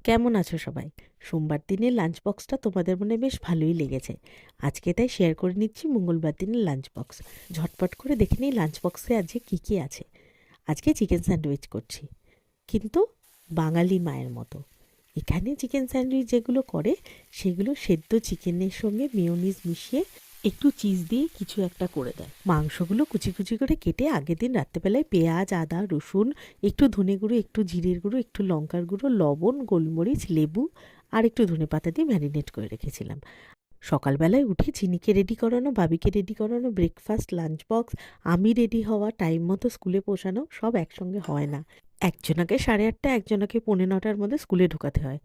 কেমন আছো সবাই? সোমবার দিনের লাঞ্চ বক্সটা তোমাদের মনে বেশ ভালোই লেগেছে। আজকে তাই শেয়ার করে নিচ্ছি মঙ্গলবার দিনের লাঞ্চ বক্স। ঝটপট করে দেখে নিই লাঞ্চ বক্সে আজকে কী কী আছে। আজকে চিকেন স্যান্ডউইচ করছি, কিন্তু বাঙালি মায়ের মতো। এখানে চিকেন স্যান্ডউইচ যেগুলো করে সেগুলো সেদ্ধ চিকেনের সঙ্গে মেয়োনিজ মিশিয়ে একটু চিজ দিয়ে কিছু একটা করে দেয়। মাংসগুলো কুচি কুচি করে কেটে আগের দিন রাত্রেবেলায় পেঁয়াজ, আদা, রসুন, একটু ধনে গুঁড়ো, একটু জিরের গুঁড়ো, একটু লঙ্কার গুঁড়ো, লবণ, গোলমরিচ, লেবু আর একটু ধনেপাতা দিয়ে ম্যারিনেট করে রেখেছিলাম। সকালবেলায় উঠে চিনিকে রেডি করানো, বাবিকে রেডি করানো, ব্রেকফাস্ট, লাঞ্চ বক্স, আমি রেডি হওয়া, টাইম মতো স্কুলে পৌঁছানো সব একসঙ্গে হয় না। একজনাকে 8:30, একজনাকে 9:45-র মধ্যে স্কুলে ঢোকাতে হয়।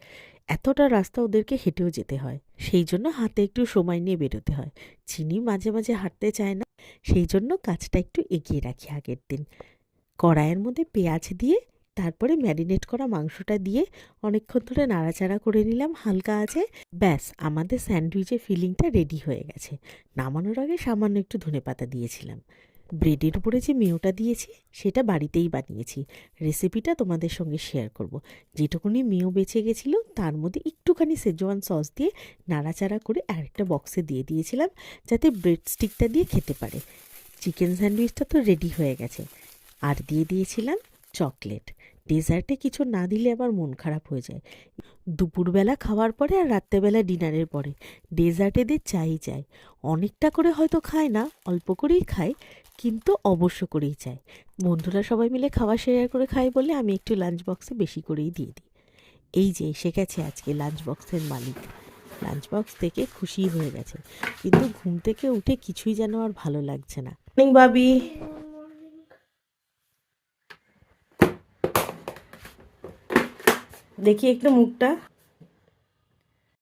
এতটা রাস্তা ওদেরকে হেঁটেও যেতে হয়, সেই জন্য হাতে একটু সময় নিয়ে বেরোতে হয়। চিনি মাঝে মাঝে হাঁটতে চায় না, সেই জন্য কাজটা একটু এগিয়ে রাখি আগের দিন। কড়াইয়ের মধ্যে পেঁয়াজ দিয়ে তারপরে ম্যারিনেট করা মাংসটা দিয়ে অনেকক্ষণ ধরে নাড়াচাড়া করে নিলাম হালকা আছে। ব্যাস, আমাদের স্যান্ডউইচের ফিলিংটা রেডি হয়ে গেছে। নামানোর আগে সামান্য একটু ধনেপাতা দিয়েছিলাম। ব্রেডের উপরে যে মেয়োটা দিয়েছি সেটা বাড়িতেই বানিয়েছি, রেসিপিটা তোমাদের সঙ্গে শেয়ার করব। যেটুকুনি মেয়ো বেঁচে গেছিলো তার মধ্যে একটুখানি সেজওয়ান সস দিয়ে নাড়াচাড়া করে আরেকটা বক্সে দিয়ে দিয়েছিলাম, যাতে ব্রেড স্টিকটা দিয়ে খেতে পারে। চিকেন স্যান্ডউইচটা তো রেডি হয়ে গেছে। আর দিয়ে দিয়েছিলাম চকলেট। ডেজার্টে কিছু না দিলে আবার মন খারাপ হয়ে যায়। দুপুরবেলা খাওয়ার পরে আর রাত্রেবেলা ডিনারের পরে ডেজার্ট এদের চাই। অনেকটা করে হয়তো খায় না, অল্প করেই খায়, কিন্তু অবশ্য করেই চায়। বন্ধুরা সবাই মিলে খাওয়া শেয়ার করে খায় বলে আমি একটু লাঞ্চ বক্সে বেশি করেই দিয়ে দিই। এই যে এসে গেছে আজকে লাঞ্চ বক্সের মালিক। লাঞ্চ বক্স থেকে খুশি হয়ে গেছে, কিন্তু ঘুম থেকে উঠে কিছুই যেন আর ভালো লাগছে না। মর্নিং ভাবি, দেখি একটু মুখটা।